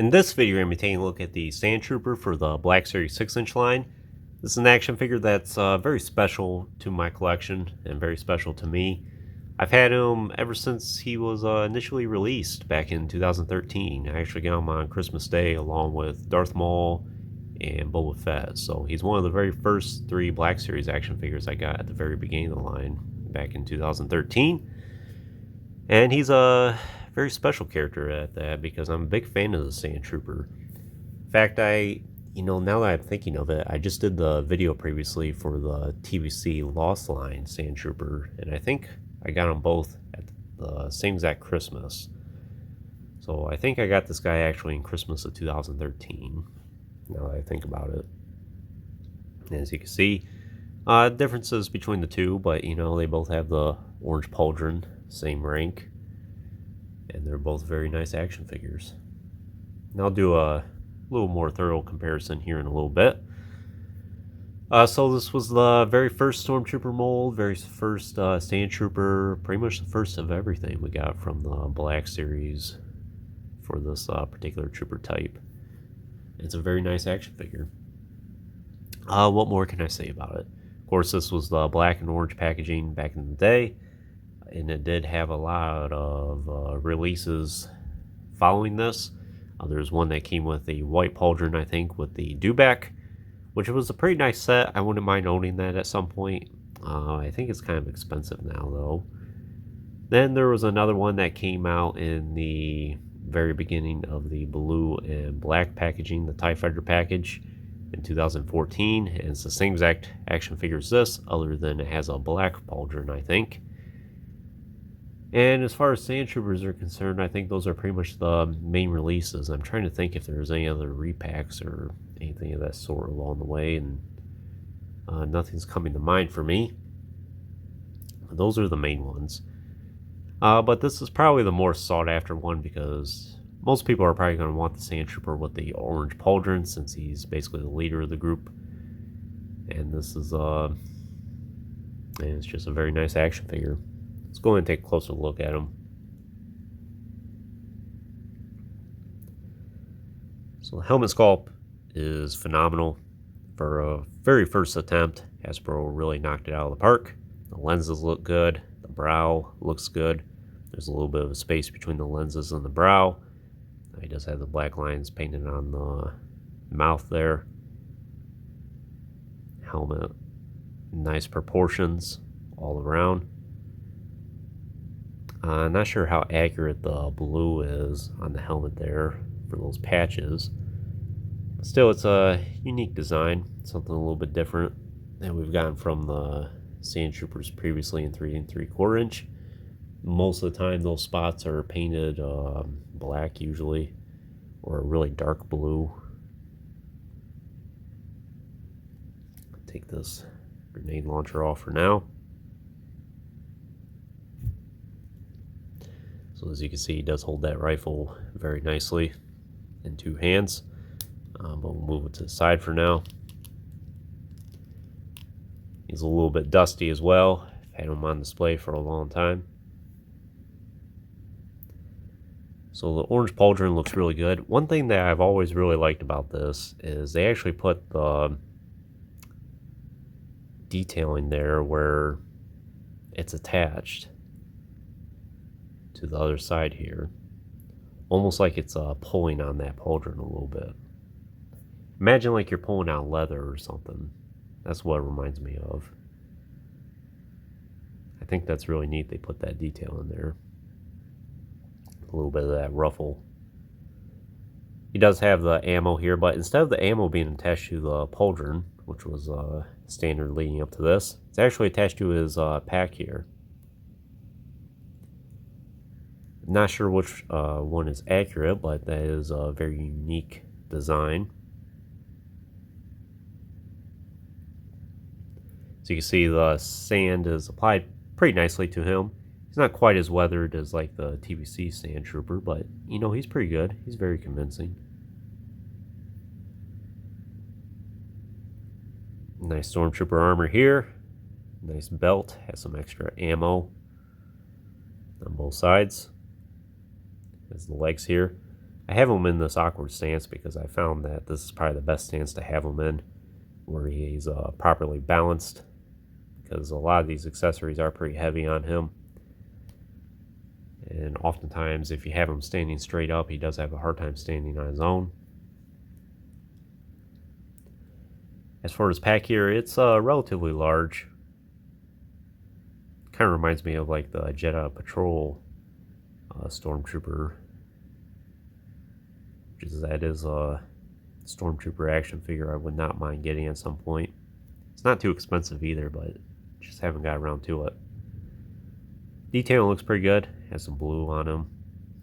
In this video, I'm going to be taking a look at the Sandtrooper for the Black Series 6-inch line. This is an action figure that's very special to my collection and very special to me. I've had him ever since he was initially released back in 2013. I actually got him on Christmas Day along with Darth Maul and Boba Fett. So he's one of the very first 3 Black Series action figures I got at the very beginning of the line back in 2013. And he's a very special character at that because I'm a big fan of the Sandtrooper. In fact, now that I'm thinking of it, I just did the video previously for the TVC Lost Line Sandtrooper, and I think I got them both at the same exact Christmas. So I think I got this guy actually in Christmas of 2013, now that I think about it. And as you can see, differences between the two, but they both have the orange pauldron, same rank. And they're both very nice action figures. And I'll do a little more thorough comparison here in a little bit. So this was the very first Stormtrooper mold, very first Sandtrooper, pretty much the first of everything we got from the Black Series for this particular trooper type. It's a very nice action figure. What more can I say about it? Of course, this was the black and orange packaging back in the day. And it did have a lot of releases following this. There's one that came with the white pauldron, I think, with the dewback, which was a pretty nice set. I wouldn't mind owning that at some point. I think it's kind of expensive now, though. Then there was another one that came out in the very beginning of the blue and black packaging, the TIE Fighter package, in 2014. And it's the same exact action figure as this, other than it has a black pauldron, I think. And as far as Sandtroopers are concerned, I think those are pretty much the main releases. I'm trying to think if there's any other repacks or anything of that sort along the way, and nothing's coming to mind for me. Those are the main ones. But this is probably the more sought after one because most people are probably going to want the Sandtrooper with the orange pauldron since he's basically the leader of the group. And this is and it's just a very nice action figure. Let's go and take a closer look at him. So the helmet sculpt is phenomenal. For a very first attempt, Hasbro really knocked it out of the park. The lenses look good. The brow looks good. There's a little bit of a space between the lenses and the brow. He does have the black lines painted on the mouth there. Helmet, nice proportions all around. Not sure how accurate the blue is on the helmet there for those patches. But still, it's a unique design, something a little bit different than we've gotten from the Sandtroopers previously in 3 3/4 inch. Most of the time, those spots are painted black usually, or a really dark blue. I'll take this grenade launcher off for now. So as you can see, he does hold that rifle very nicely in 2 hands. But we'll move it to the side for now. He's a little bit dusty as well. I've had him on display for a long time. So the orange pauldron looks really good. One thing that I've always really liked about this is they actually put the detailing there where it's attached to the other side here, almost like it's pulling on that pauldron a little bit. Imagine like you're pulling out leather or something. That's what it reminds me of. I think that's really neat they put that detail in there. A little bit of that ruffle. He does have the ammo here, but instead of the ammo being attached to the pauldron, which was standard leading up to this, it's actually attached to his pack here. Not sure which one is accurate, but that is a very unique design. So you can see the sand is applied pretty nicely to him. He's not quite as weathered as like the TVC Sandtrooper, but he's pretty good. He's very convincing. Nice Stormtrooper armor here. Nice belt. Has some extra ammo on both sides. There's the legs here. I have him in this awkward stance because I found that this is probably the best stance to have him in, where he's properly balanced, because a lot of these accessories are pretty heavy on him. And oftentimes, if you have him standing straight up, he does have a hard time standing on his own. As for his pack here, it's relatively large. Kind of reminds me of like the Jedi Patrol Stormtrooper, that is a Stormtrooper action figure I would not mind getting at some point. It's not too expensive either, but just haven't got around to it. Detailing looks pretty good. Has some blue on him.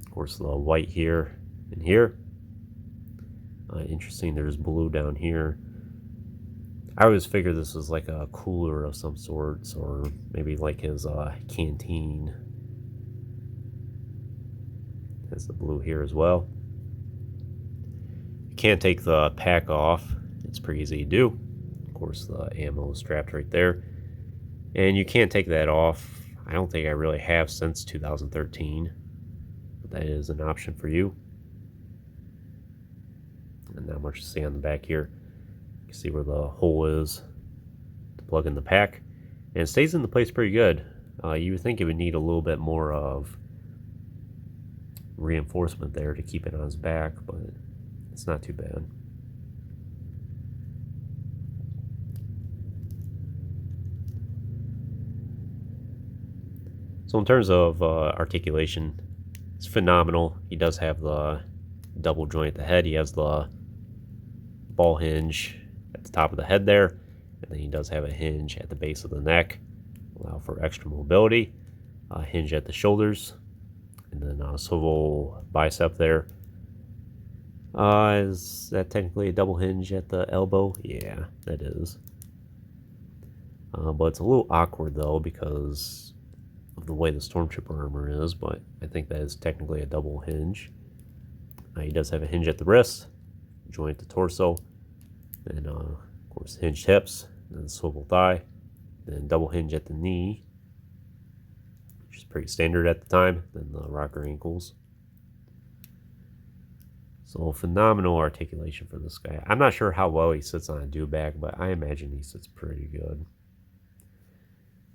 Of course, the white here and here. Interesting, there's blue down here. I always figured this was like a cooler of some sorts, or maybe like his canteen. Has the blue here as well. You can't take the pack off. It's pretty easy to do. Of course, the ammo is strapped right there. And you can't take that off. I don't think I really have since 2013. But that is an option for you. And not much to see on the back here. You can see where the hole is to plug in the pack. And it stays into place pretty good. You would think it would need a little bit more of reinforcement there to keep it on his back, but it's not too bad. So in terms of articulation, it's phenomenal. He does have the double joint at the head. He has the ball hinge at the top of the head there, and then he does have a hinge at the base of the neck, allow for extra mobility. Hinge at the shoulders, and then a swivel bicep there. Is that technically a double hinge at the elbow? Yeah, that is. But it's a little awkward though because of the way the Stormtrooper armor is, but I think that is technically a double hinge. He does have a hinge at the wrist, joint at the torso, and of course hinged hips, then swivel thigh, then double hinge at the knee, which is pretty standard at the time, then the rocker ankles. So phenomenal articulation for this guy. I'm not sure how well he sits on a dewback, but I imagine he sits pretty good.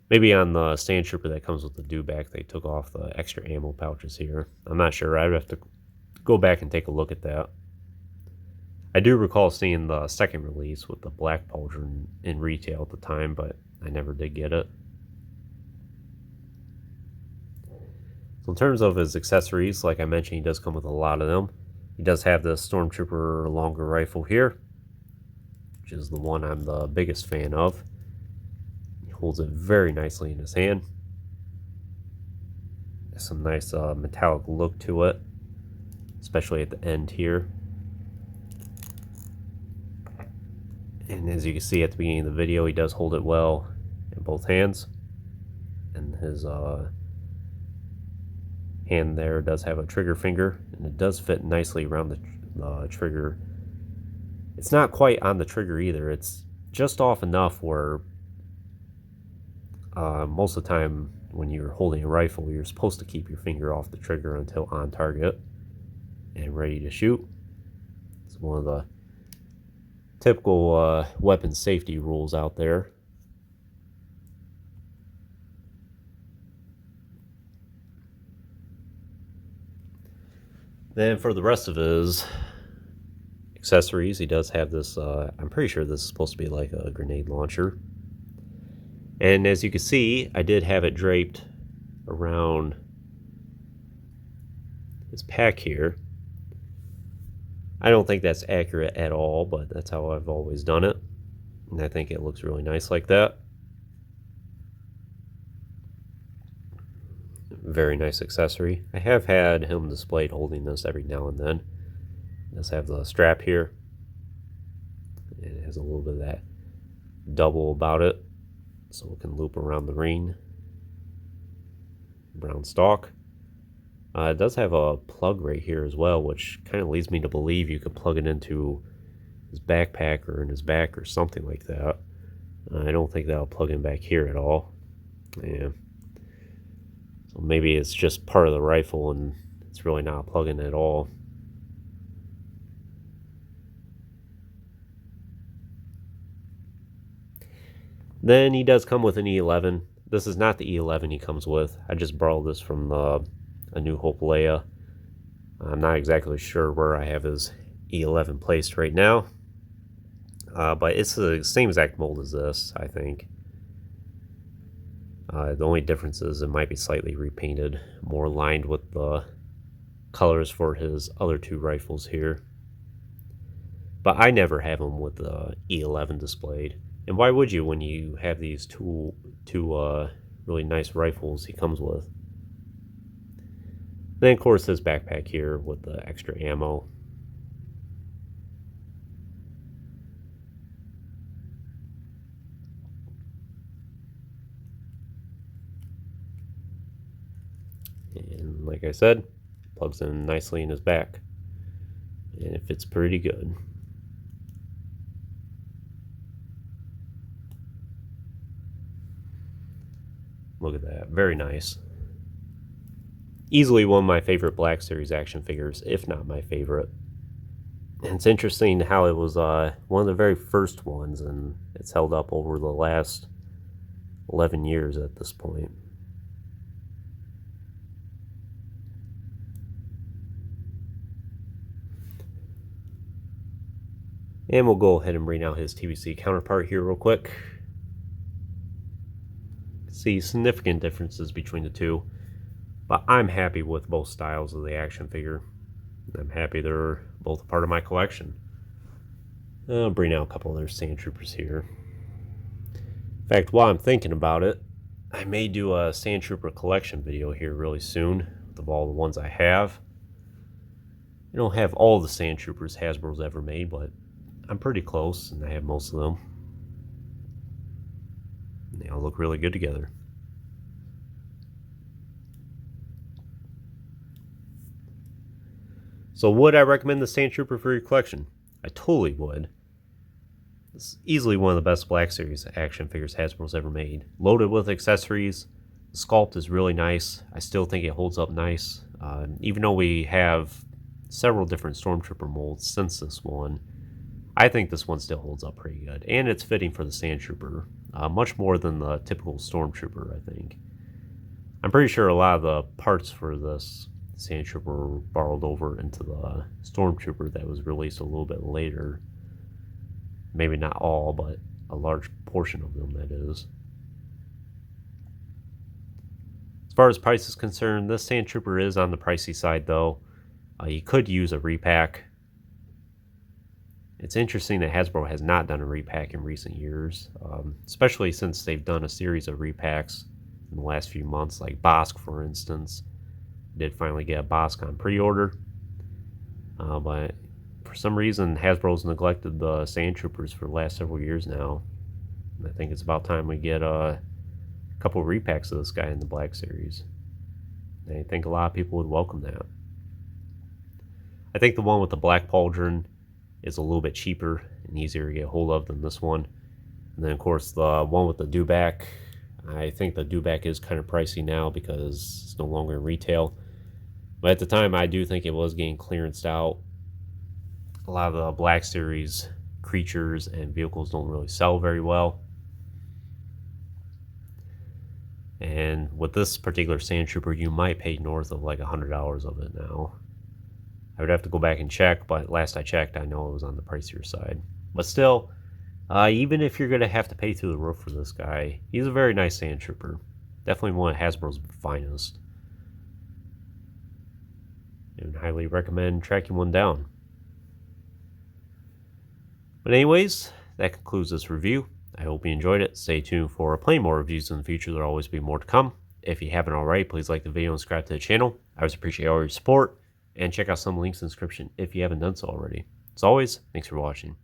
Maybe on the Sandtrooper that comes with the dewback, they took off the extra ammo pouches here. I'm not sure. I'd have to go back and take a look at that. I do recall seeing the second release with the black pauldron in retail at the time, but I never did get it. So in terms of his accessories, like I mentioned, he does come with a lot of them. He does have the Stormtrooper longer rifle here, which is the one I'm the biggest fan of. He holds it very nicely in his hand. There's some nice metallic look to it, especially at the end here. And as you can see at the beginning of the video, he does hold it well in both hands. And his hand there does have a trigger finger, and it does fit nicely around the trigger. It's not quite on the trigger either. It's just off enough where most of the time when you're holding a rifle, you're supposed to keep your finger off the trigger until on target and ready to shoot. It's one of the typical weapon safety rules out there. Then for the rest of his accessories, he does have this, I'm pretty sure this is supposed to be like a grenade launcher. And as you can see, I did have it draped around his pack here. I don't think that's accurate at all, but that's how I've always done it. And I think it looks really nice like that. Very nice accessory. I have had him displayed holding this every now and then. It does have the strap here. And it has a little bit of that double about it, so it can loop around the ring. Brown stock. It does have a plug right here as well, which kind of leads me to believe you could plug it into his backpack or in his back or something like that. I don't think that'll plug in back here at all. Yeah. So maybe it's just part of the rifle and it's really not a plug-in at all. Then he does come with an E11. This is not the E11 he comes with. I just borrowed this from A New Hope Leia. I'm not exactly sure where I have his E11 placed right now. But it's the same exact mold as this, I think. The only difference is it might be slightly repainted, more aligned with the colors for his other two rifles here. But I never have him with the E11 displayed. And why would you when you have these two really nice rifles he comes with? Then, of course, his backpack here with the extra ammo. And like I said, plugs in nicely in his back. And it fits pretty good. Look at that. Very nice. Easily one of my favorite Black Series action figures, if not my favorite. And it's interesting how it was one of the very first ones, and it's held up over the last 11 years at this point. And we'll go ahead and bring out his TBC counterpart here real quick. See significant differences between the two, but I'm happy with both styles of the action figure. I'm happy they're both a part of my collection. I'll bring out a couple other Sandtroopers here. In fact, while I'm thinking about it, I may do a Sandtrooper collection video here really soon of all the ones I have. I don't have all the Sandtroopers Hasbro's ever made, but I'm pretty close, and I have most of them. They all look really good together. So would I recommend the Sandtrooper for your collection? I totally would. It's easily one of the best Black Series action figures Hasbro's ever made. Loaded with accessories. The sculpt is really nice. I still think it holds up nice. Even though we have several different Stormtrooper molds since this one, I think this one still holds up pretty good. And it's fitting for the Sandtrooper. Much more than the typical Stormtrooper, I think. I'm pretty sure a lot of the parts for this Sandtrooper were borrowed over into the Stormtrooper that was released a little bit later. Maybe not all, but a large portion of them, that is. As far as price is concerned, this Sandtrooper is on the pricey side, though. You could use a repack. It's interesting that Hasbro has not done a repack in recent years, especially since they've done a series of repacks in the last few months, like Bosk, for instance. I did finally get a Bosk on pre-order, but for some reason Hasbro's neglected the Sandtroopers for the last several years now. And I think it's about time we get a couple of repacks of this guy in the Black Series. And I think a lot of people would welcome that. I think the one with the Black Pauldron is a little bit cheaper and easier to get a hold of than this one. And then, of course, the one with the dewback, I think the dewback is kind of pricey now because it's no longer in retail. But at the time, I do think it was getting clearanced out. A lot of the Black Series creatures and vehicles don't really sell very well. And with this particular Sandtrooper, you might pay north of like $100 of it now. I would have to go back and check, but last I checked, I know it was on the pricier side. But still, even if you're going to have to pay through the roof for this guy, he's a very nice Sandtrooper. Definitely one of Hasbro's finest. And highly recommend tracking one down. But anyways, that concludes this review. I hope you enjoyed it. Stay tuned for plenty more reviews in the future. There'll always be more to come. If you haven't already, please like the video and subscribe to the channel. I always appreciate all your support. And check out some links in the description if you haven't done so already. As always, thanks for watching.